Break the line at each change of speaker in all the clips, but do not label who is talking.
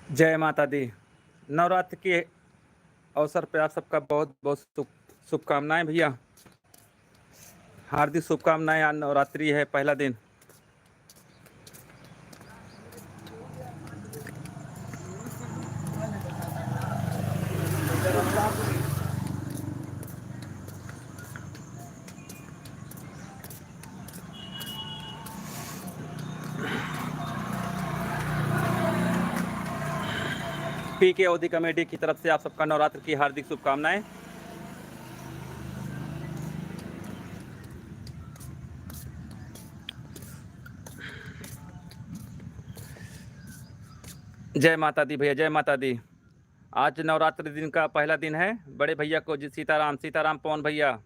जय माता दी। नवरात्र के अवसर पे आप सबका बहुत बहुत शुभकामनाएं भैया। हार्दिक शुभकामनाएं। आज नवरात्रि है, पहला दिन। पीके अवधि कमेटी की तरफ से आप सबका नवरात्र की हार्दिक शुभकामनाएं। जय माता दी भैया, जय माता दी। आज नवरात्रि दिन का पहला दिन है। बड़े भैया को जी सीताराम, सीताराम पवन भैया,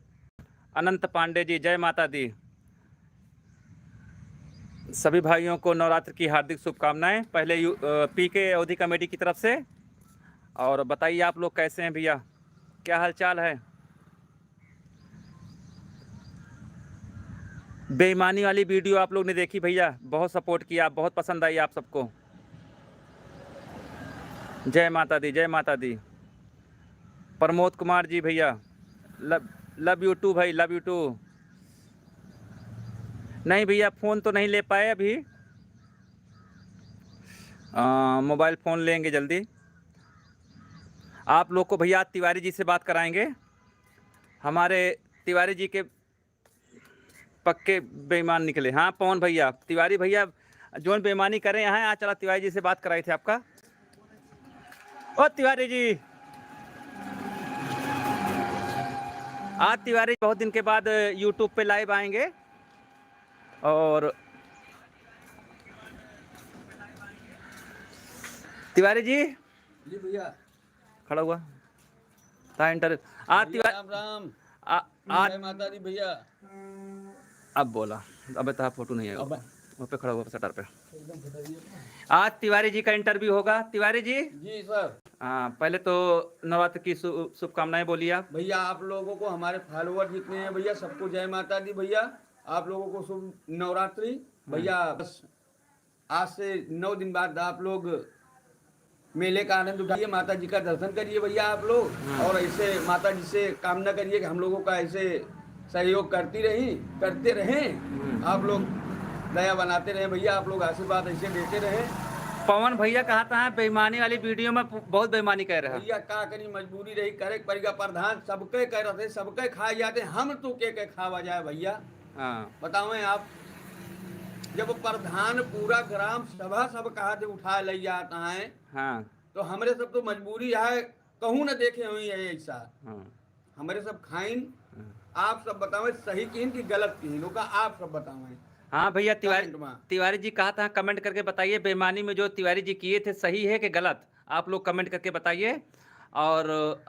अनंत पांडे जी, जय माता दी। सभी भाइयों को नवरात्र की हार्दिक शुभकामनाएं पहले पीके अवधि कमेटी की तरफ से। और बताइए आप लोग कैसे हैं भैया, क्या हालचाल है? बेईमानी वाली वीडियो आप लोग ने देखी भैया, बहुत सपोर्ट किया, बहुत पसंद आई आप सबको। जय माता दी, जय माता दी। प्रमोद कुमार जी भैया, लव यू टू भाई, लव यू टू। नहीं भैया, फ़ोन तो नहीं ले पाए अभी, मोबाइल फ़ोन लेंगे जल्दी। आप लोग को भैया तिवारी जी से बात कराएंगे। हमारे तिवारी जी के पक्के बेईमान निकले। हाँ पवन भैया, तिवारी भैया जोन बेईमानी करें यहाँ आ, चला तिवारी जी से बात कराई थे आपका। ओ तिवारी जी, आज तिवारी बहुत दिन के बाद यूट्यूब पे लाइव आएंगे। और तिवारी जी
भैया
खड़ा हुआ था इंटर आज तिवारी
राम राम।
आज
जय माता दी भैया।
अब बोला, अब तो फोटो नहीं आएगा, वहाँ पे खड़ा हुआ सटर पे।
एकदम बता दिए।
आज तिवारी जी का इंटरव्यू होगा। तिवारी जी,
जी सर।
हाँ पहले तो नवरात्र की शुभकामनाएं बोलिए आप।
भैया आप लोगों को, हमारे फॉलोअर जितने हैं भैया, सबको जय माता दी भैया। आप लोगों को शुभ नवरात्रि भैया। बस आज से 9 दिन बाद आप लोग मेले का आनंद उठाइए, माता जी का दर्शन करिए भैया आप लोग। और ऐसे माता जी से कामना करिए कि हम लोगों का ऐसे सहयोग करते रहें। आप लोग दया बनाते रहें भैया, आप लोग आशीर्वाद ऐसे देते रहें।
पवन भैया कहता है बेईमानी वाली वीडियो में बहुत बेईमानी कर रहा है
भैया। का करी, मजबूरी रही, करे पड़ेगा। प्रधान सबके कह रहे थे, सबके खाए जाते, हम तो के खावा जाए भैया।
हाँ
बताओ आप, जब प्रधान पूरा ग्राम सभा सब कहा थे उठा ले जाता है,
हाँ
तो हमारे सब तो मजबूरी है, कहूँ न देखे हुई है ऐसा।
हाँ
हमारे सब खाइन। आप सब बताओ सही किन की गलत किन का, आप सब बताओ।
हाँ भैया, तिवारी जी कहा था, कमेंट करके बताइए बेईमानी में जो तिवारी जी किए थे सही है कि गलत, आप लोग कमेंट करके बताइए। और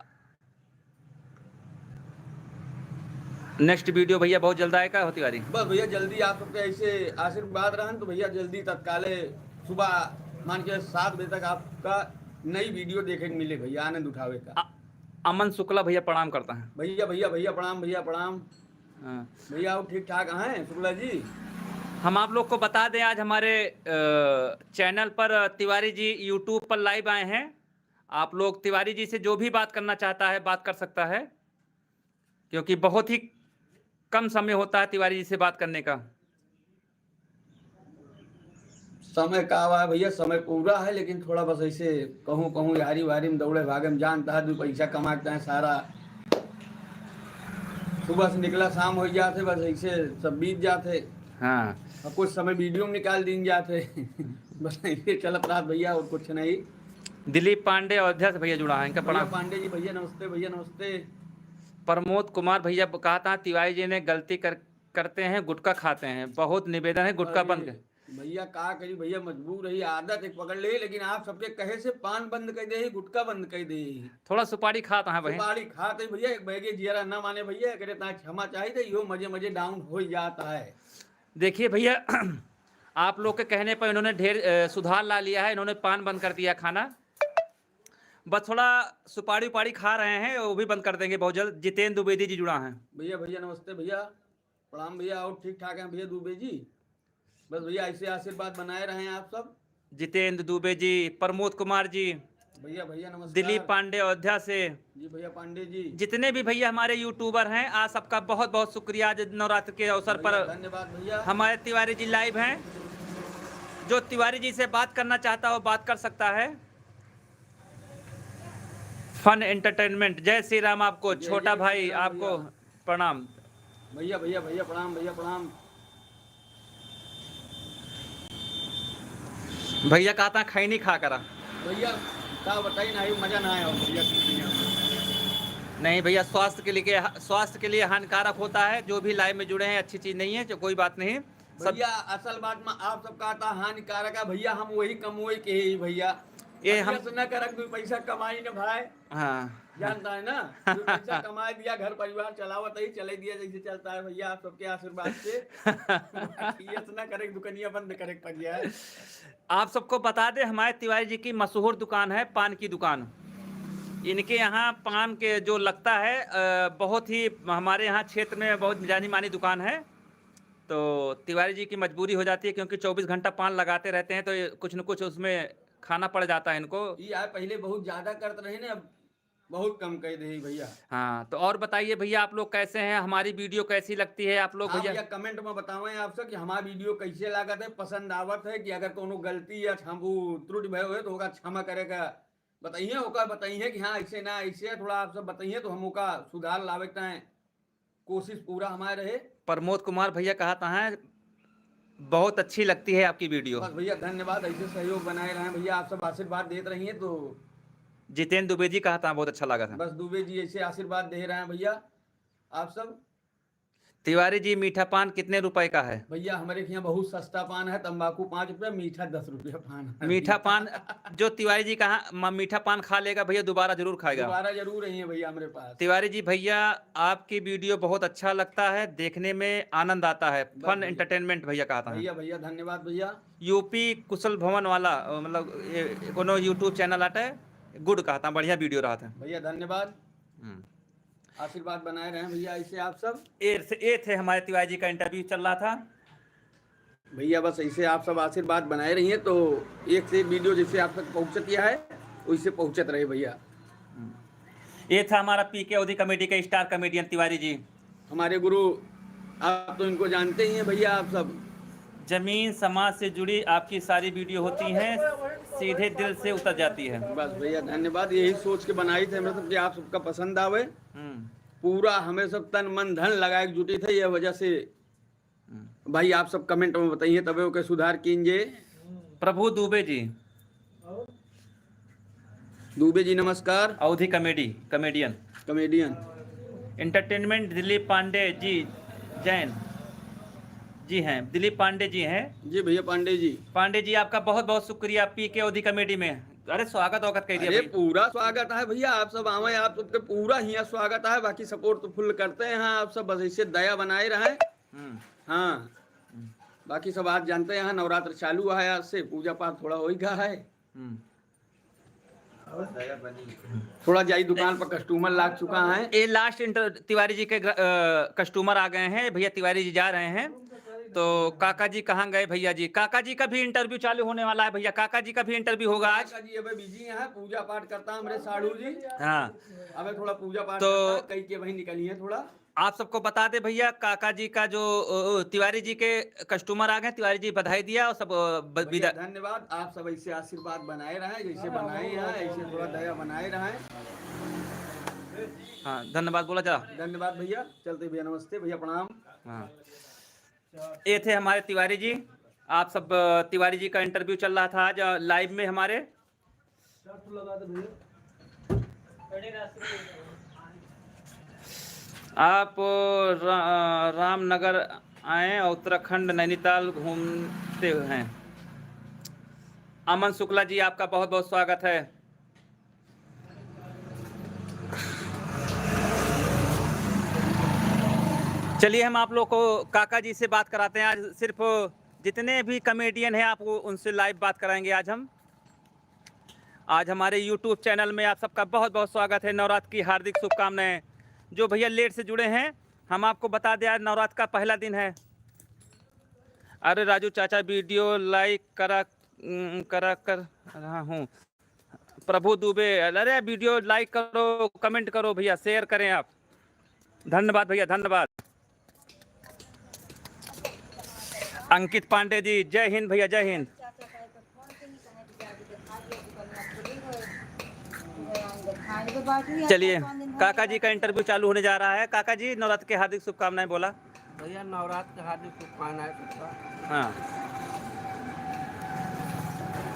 नेक्स्ट वीडियो भैया बहुत जल्द आएगा हो तिवारी।
बस भैया जल्दी आप सबके ऐसे आशीर्वाद रहन तो भैया जल्दी तत्काले सुबह मान के 7 बजे तक आपका नई वीडियो देखने को मिले भैया, आनंद उठावे का।
अमन शुक्ला भैया प्रणाम करता है।
भैया भैया भैया प्रणाम, भैया प्रणाम।
हाँ।
भैया आप ठीक ठाक हैं शुक्ला जी?
हम आप लोग को बता दें, आज हमारे चैनल पर तिवारी जी यूट्यूब पर लाइव आए हैं। आप लोग तिवारी जी से जो भी बात करना चाहता है बात कर सकता है, क्योंकि बहुत ही कम समय होता है तिवारी जी से बात करने का।
समय का हुआ भैया, समय पूरा है, लेकिन थोड़ा बस ऐसे कहूँ कहूँ यारी वारी में दौड़े भागे में जानता है, 2 पैसा कमाते हैं सारा। सुबह से निकला शाम हो जाते, बस ऐसे सब बीत जाते।
हाँ
और कुछ समय वीडियो में निकाल दिन जाते बस ऐसे चलत रहा भैया, और कुछ नहीं।
दिलीप पांडे अयोध्या से भैया जुड़ा है, इनका
भैया
प्रणाम।
पांडे जी भैया नमस्ते, भैया नमस्ते।
प्रमोद कुमार भैया कहा था तिवारी जी ने गलती करते हैं, गुटखा खाते हैं, बहुत निवेदन है गुटखा बंद कर।
भैया का करी भैया, मजबूर रही, आदत एक पकड़ ले, लेकिन आप सबके कहे से पान बंद कर दे, गुटखा बंद कर दे।
थोड़ा सुपारी खाता है भाई,
सुपारी खाते भैया, एक बैगे जियरा न माने भैया, करे ता क्षमा चाहिए, यो मजे मजे डाउन हो जाता है।
देखिए भैया आप लोग के कहने पर इन्होंने ढेर सुधार ला लिया है, इन्होंने पान बंद कर दिया खाना, बस थोड़ा सुपारी उपारी खा रहे हैं, वो भी बंद कर देंगे बहुत जल्द। जितेंद्र द्विवेदी जी जुड़ा हैं।
भैया भैया नमस्ते भैया प्रणाम भैया, और ठीक ठाक हैं भैया दुबे जी। बस भैया ऐसे आशीर्वाद बनाए रहे आप सब।
जितेंद्र दुबे जी, प्रमोद कुमार जी,
भैया भैया नमस्कार।
दिलीप पांडे अयोध्या से,
जी भैया पांडे जी,
जितने भी भैया हमारे यूट्यूबर हैं, आज सबका बहुत बहुत शुक्रिया। आज नवरात्र के अवसर पर
भैया धन्यवाद भैया।
हमारे तिवारी जी लाइव हैं। जो तिवारी जी से बात करना चाहता है वो बात कर सकता है। फन एंटरटेनमेंट, जय श्री राम आपको।
जय
छोटा
जय
भाई
श्री राम
आपको प्रणाम।
भैया भैया भैया प्रणाम, भैया प्रणाम।
भैया कहता है खैनी खा करा।
भैया क्या बताइए ना, मजा ना आया हो भैया।
नहीं भैया, स्वास्थ्य के लिए हानिकारक होता है। जो भी लाइव में जुड़े हैं अच्छी चीज नहीं है, जो कोई बात नहीं। सब
भैया असल बात में आप सबका आता हानिकारक है भैया, हम वही कमोई के ही भैया।
ये
ये
हम
हम न करक, दो पैसा कमाई न भाई,
हाँ
जानता है ना। दो पैसा कमा दिया, घर परिवार चलावत ही चले दिया जैसे चलता है भैया, आप सबके आशीर्वाद से। ये न करे, दुकानिया बंद करे पड़ गया है।
आप सबको बता दें, हमारे तिवारी जी की मशहूर दुकान है, पान की दुकान। इनके यहाँ पान के जो लगता है बहुत ही हमारे यहाँ क्षेत्र में बहुत जानी मानी दुकान है। तो तिवारी जी की मजबूरी हो जाती है, क्योंकि 24 घंटा पान लगाते रहते हैं, तो कुछ न कुछ उसमें खाना पड़ जाता है इनको।
ये यार पहले बहुत ज्यादा करते रहे ना, अब बहुत कम कर दे भैया।
हाँ, तो और बताइए भैया, आप लोग कैसे हैं? हमारी वीडियो कैसी लगती है आप लोग
हाँ
भैया?
भैया कमेंट में बतावें आपसे कि हमारा वीडियो कैसे लागत है, पसंद आवत है कि अगर कोनो गलती या त्रुटि भय हुए तो होगा क्षमा करेगा। बताइए होगा, बताइए कि हाँ ऐसे ना ऐसे, थोड़ा आप सब बताइए तो हम का सुधार लावे हैं, कोशिश पूरा हमारे रहे।
प्रमोद कुमार भैया कहता है बहुत अच्छी लगती है आपकी वीडियो।
बस भैया धन्यवाद, ऐसे सहयोग बनाए रहे भैया, आप सब आशीर्वाद देते रहिए तो।
जितेंद्र दुबे जी कहता है बहुत अच्छा लगा था।
बस दुबे जी ऐसे आशीर्वाद दे रहे हैं भैया आप सब।
तिवारी जी, मीठा पान कितने रुपए का है?
भैया हमारे यहाँ बहुत सस्ता पान है, तंबाकू 5 रुपया, मीठा 10 रुपया पान है।
मीठा पान जो तिवारी जी कहा मीठा पान खा लेगा भैया, दोबारा जरूर खाएगा।
दोबारा जरूर रही है भैया हमारे पास।
तिवारी जी भैया, आपकी वीडियो बहुत अच्छा लगता है, देखने में आनंद आता है। फन
भैया।
एंटरटेनमेंट भैया कहता है।
भैया भैया धन्यवाद भैया।
यूपी कुशल भवन वाला मतलब कोनो यूट्यूब चैनल आता है, गुड कहता, बढ़िया वीडियो रहा था।
भैया धन्यवाद, आशीर्वाद बनाए रहे भैया ऐसे आप सब।
ये थे हमारे तिवारी जी का इंटरव्यू चल रहा था
भैया, बस ऐसे आप सब आशीर्वाद बनाए रहिए तो एक से एक वीडियो जैसे आप तक पहुंचती है वैसे पहुंचत रहे भैया।
ये था हमारा पीके अवधी कमेटी के स्टार कमेडियन तिवारी जी,
हमारे गुरु, आप तो इनको जानते ही हैं भैया आप सब।
जमीन समाज से जुड़ी आपकी सारी वीडियो होती हैं, सीधे दिल से उतर जाती है।
बस भैया धन्यवाद, यही सोच के बनाई थे हमें सब कि आप सबका पसंद आवे। पूरा हमें सब तन मन धन लगाए जुटी थे, यह वजह से भाई आप सब कमेंट में बताइए तबे ओके सुधार कीजिए।
प्रभु दुबे जी,
दुबे जी नमस्कार।
Awadhi comedian
comedian
entertainment, Dilip Pandey ji Jain ji हैं, दिलीप पांडे जी हैं।
जी भैया पांडे जी।
पांडे जी आपका बहुत बहुत शुक्रिया पीके अवधी कमेडी में। अरे स्वागत वगत कह दिया
अरे
भाई।
पूरा स्वागत है भैया, आप सब आवे, आप सबके पूरा ही स्वागत है। बाकी सपोर्ट तो फुल करते हैं आप सब, बस ऐसे दया बनाए रहे। हाँ बाकी सब आज जानते हैं, यहाँ नवरात्र चालू है, आज से पूजा पाठ थोड़ा हो ही गया है। थोड़ा जाई दुकान पर कस्टमर लाग चुका है।
ये लास्ट तिवारी जी के कस्टमर आ गए हैं भैया, तिवारी जी जा रहे हैं। तो काका जी कहाँ गए भैया जी? काका जी का भी इंटरव्यू चालू होने वाला है भैया, काका जी का भी इंटरव्यू होगा आज।
काका जी अबे बिजी है, पूजा पाठ करता हमारे साड़ू जी।
हाँ,
अबे थोड़ा पूजा पाठ
तो
करता है, कई के वही निकली है थोड़ा।
आप सबको बता दे भैया, काका जी का जो तिवारी जी के कस्टमर आ गए, तिवारी जी बधाई दिया और सब
भैया धन्यवाद, आप सब ऐसे आशीर्वाद बनाए रहे, जैसे बनाए हैं ऐसे थोड़ा दया बनाए रहे।
हाँ धन्यवाद बोला जा।
धन्यवाद भैया, चलते भैया, नमस्ते भैया, प्रणाम।
हाँ, ये थे हमारे तिवारी जी। आप सब तिवारी जी का इंटरव्यू चल रहा था आज लाइव में हमारे। आप रामनगर आए और उत्तराखंड नैनीताल घूमते हैं। अमन शुक्ला जी आपका बहुत बहुत स्वागत है। चलिए हम आप लोग को काका जी से बात कराते हैं। आज सिर्फ जितने भी कमेडियन हैं आप उनसे लाइव बात कराएंगे आज हम। आज हमारे यूट्यूब चैनल में आप सबका बहुत बहुत स्वागत है। नवरात्र की हार्दिक शुभकामनाएं। जो भैया लेट से जुड़े हैं, हम आपको बता दें आज नवरात्र का पहला दिन है। अरे राजू चाचा वीडियो लाइक करा करा कर रहा हूँ। प्रभु दुबे, अरे वीडियो लाइक करो, कमेंट करो भैया, शेयर करें आप। धन्यवाद भैया, धन्यवाद। अंकित पांडे जी, जय हिंद भैया, जय हिंद। चलिए, काका जी का इंटरव्यू चालू होने जा रहा है। काका जी, नवरात्र के हार्दिक शुभकामनाएं बोला।
भैया नवरात्र के हार्दिक शुभकामनाएं सबका।
हाँ,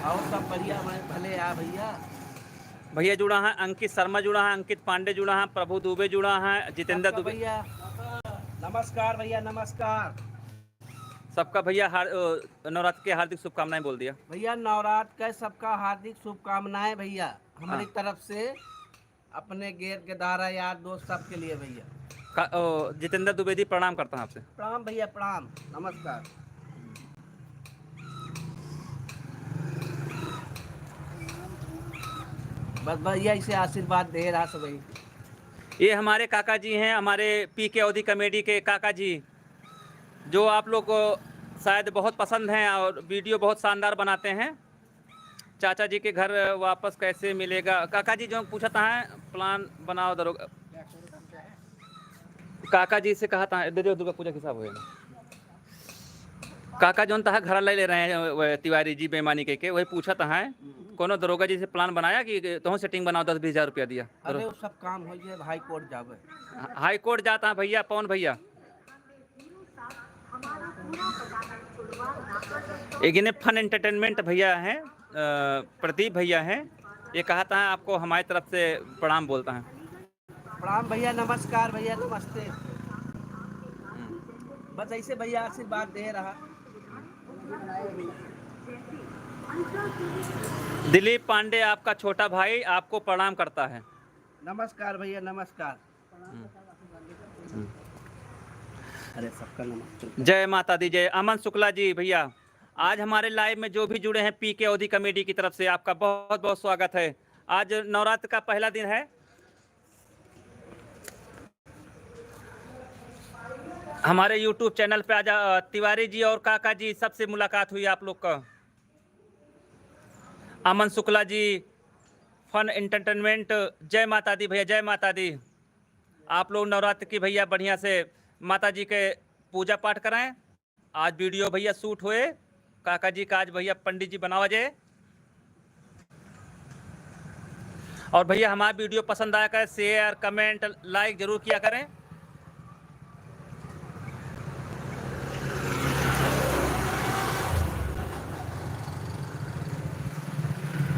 और सब बढ़िया भले आ भैया।
भैया जुड़ा है, अंकित शर्मा जुड़ा है, अंकित पांडे जुड़ा है, प्रभु दुबे जुड़ा है, जितेंद्र
सबका
दुबे।
भैया नमस्कार, भैया नमस्कार।
सबका भैया नवरात्र के हार्दिक शुभकामनाएं बोल दिया।
भैया नवरात्र का सबका हार्दिक शुभकामनाएं भैया, हमारी तरफ से अपने गेर के दारा यार दोस्त सबके लिए भैया।
जितेंद्र द्विवेदी प्रणाम करता हूँ आपसे।
प्रणाम भैया, प्रणाम, नमस्कार। बस भैया इसे आशीर्वाद दे रहा सब भाई।
ये हमारे काका जी हैं, हमारे पीके अवधी कॉमेडी के काका जी, जो आप लोग को शायद बहुत पसंद हैं और वीडियो बहुत शानदार बनाते हैं। चाचा जी के घर वापस कैसे मिलेगा? काका जी जो पूछा था प्लान बनाओ दरोगा। काका जी से कहा था दे दो, दुर्गा पूजा के हिसाब होगा। काका जो था घर ले रहे हैं तिवारी जी बेईमानी के वही पूछा था कोनो दरोगा जी से प्लान बनाया कि तुम सेटिंग बनाओ, 10-20 हज़ार रुपया दिया।
अरे वो सब काम हो जाए, हाई कोर्ट जावे।
हाई कोर्ट जाता है भैया, पवन भैया। एक फन एंटरटेनमेंट भैया हैं, प्रदीप भैया हैं। ये कहा था आपको हमारी तरफ से प्रणाम बोलता है।
प्रणाम भैया, नमस्कार भैया, नमस्ते। बस ऐसे भैया आशीर्वाद दे रहा।
दिलीप पांडे आपका छोटा भाई आपको प्रणाम करता है।
नमस्कार भैया, नमस्कार। अरे सबका नमस्कार।
जय माता दी जय। अमन शुक्ला जी भैया, आज हमारे लाइव में जो भी जुड़े हैं पीके अवधी कॉमेडी की तरफ से आपका बहुत बहुत स्वागत है। आज नवरात्र का पहला दिन है। हमारे YouTube चैनल पे आज तिवारी जी और काका जी सबसे मुलाकात हुई आप लोग का। अमन शुक्ला जी, फन एंटरटेनमेंट, जय माता दी भैया, जय माता दी। आप लोग नवरात्र की भैया बढ़िया से माता जी के पूजा पाठ कराएं। आज वीडियो भैया शूट हुए, काका जी का आज भैया पंडित जी बनावा जाए। और भैया हमारा वीडियो पसंद आया करें, शेयर कमेंट लाइक जरूर किया करें।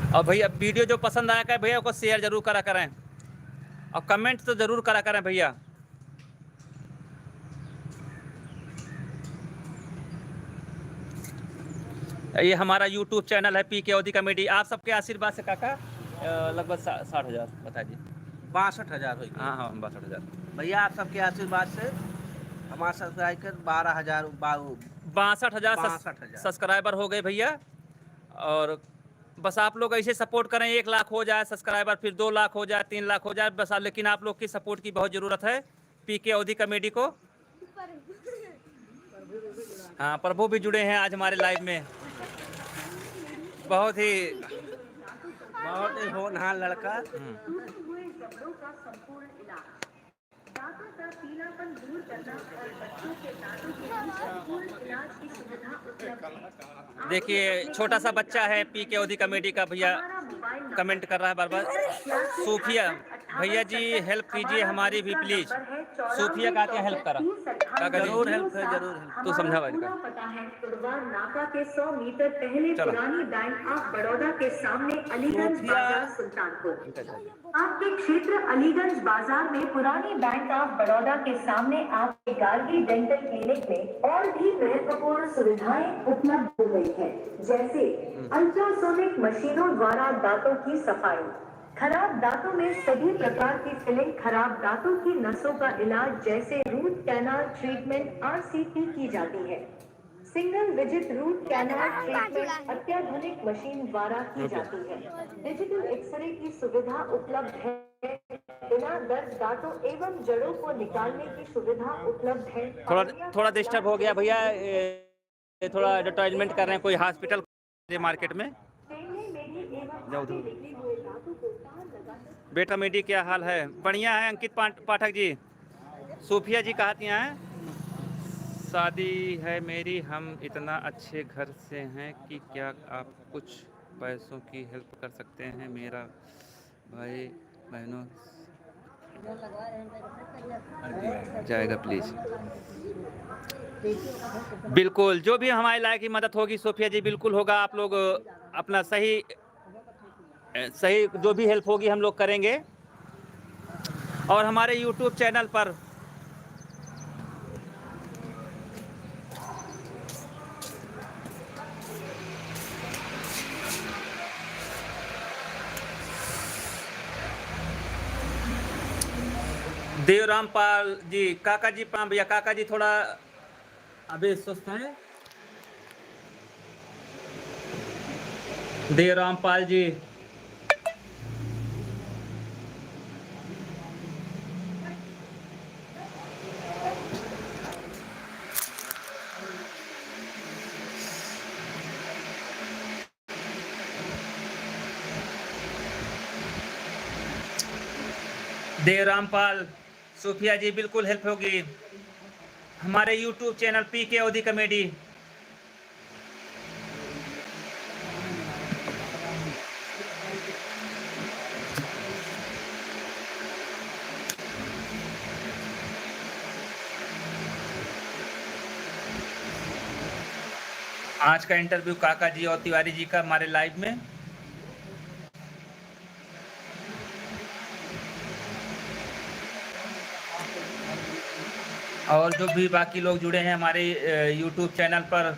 और भैया वीडियो जो पसंद आया करें भैया को शेयर जरूर करा करें और कमेंट तो जरूर करा करें भैया। ये हमारा YouTube चैनल है पीके अवधी कॉमेडी। आप सबके आशीर्वाद से काका लगभग 60,000 बता जी।
62,000 हुई।
हाँ हाँ 62,000
भैया आप सबके आशीर्वाद से हमारा सब्सक्राइबर 12,000
62,000 सब्सक्राइबर हो गए भैया। और बस आप लोग ऐसे सपोर्ट करें, 1 लाख हो जाए सब्सक्राइबर, फिर 2 लाख हो जाए, 3 लाख हो जाए बस। लेकिन आप लोग की सपोर्ट की बहुत ज़रूरत है पीके अवधी कॉमेडी को। हाँ, प्रभु भी जुड़े हैं आज हमारे लाइव में। बहुत ही
होनहार लड़का।
देखिए छोटा सा बच्चा है पीके अवधी कॉमेडी का भैया कमेंट कर रहा है बार बार। सूफिया भैया जी हेल्प कीजिए हमारी भी प्लीज। सूफिया का क्या हेल्प करा?
जरूर हेल्प है, जरूर हेल्प।
तू समझा भाई का।
पता है नाका के 100 मीटर पहले पुरानी बैंक ऑफ बड़ौदा के सामने अलीगंज बाजार सुल्तानपुर। आपके क्षेत्र अलीगंज बाजार में पुरानी बैंक ऑफ बड़ौदा के सामने आपके गार्गी डेंटल क्लिनिक में और भी महत्वपूर्ण सुविधाएं उपलब्ध हो गई है, जैसे अल्ट्रासोनिक मशीनों द्वारा दांतों की सफाई, खराब दांतों में सभी प्रकार की फिलिंग, खराब दांतों की नसों का इलाज जैसे रूट कैनाल ट्रीटमेंट RCT की जाती है। Single visit root canal treatment अत्याधुनिक मशीन द्वारा की जाती है। डिजिटल एक्सरे की सुविधा उपलब्ध है। बिना दर्द दांतों एवं जड़ों को निकालने की सुविधा उपलब्ध है।
थोड़ा डिस्टर्ब हो गया भैया, थोड़ा एडवर्टाइजमेंट कर रहे हैं कोई हॉस्पिटल मार्केट में। जाओ उधर। बेटा मेरी क्या हाल है? बढ़िया है अंकित पाठक जी। सूफिया जी कहती हैं शादी है मेरी, हम इतना अच्छे घर से हैं कि क्या आप कुछ पैसों की हेल्प कर सकते हैं? मेरा भाई बहनों जाएगा प्लीज़। बिल्कुल, जो भी हमारे लायक की मदद होगी सोफिया जी बिल्कुल होगा। आप लोग अपना सही जो भी हेल्प होगी हम लोग करेंगे। और हमारे YouTube चैनल पर देवरामपाल जी, काका जी भैया, काका जी थोड़ा अभी सुस्त हैं। देवरामपाल जी, देवरामपाल, सूफिया जी बिल्कुल हेल्प होगी। हमारे YouTube चैनल PK ओदी कॉमेडी। आज का इंटरव्यू काका जी और तिवारी जी का हमारे लाइव में। और जो भी बाकी लोग जुड़े हैं हमारे YouTube चैनल पर,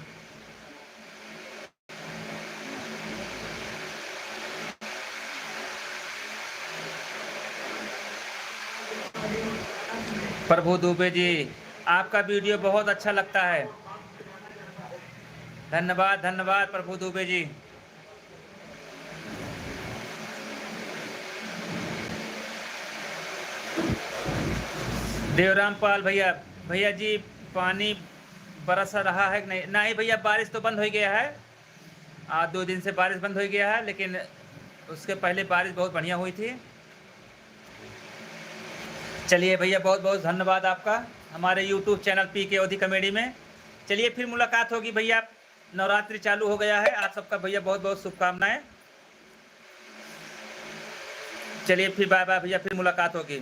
प्रभु दुबे जी, आपका वीडियो बहुत अच्छा लगता है। धन्यवाद धन्यवाद प्रभु दुबे जी। देवरामपाल भैया, भैया जी पानी बरस रहा है नहीं? नहीं भैया, बारिश तो बंद हो गया है। आज 2 दिन से बारिश बंद हो गया है, लेकिन उसके पहले बारिश बहुत बढ़िया हुई थी। चलिए भैया, बहुत बहुत धन्यवाद आपका हमारे YouTube चैनल PK ओदी कॉमेडी में। चलिए फिर मुलाकात होगी भैया। नवरात्रि चालू हो गया है, आप सबका भैया बहुत बहुत शुभकामनाएं। चलिए फिर बाय बाय भैया, फिर मुलाकात होगी।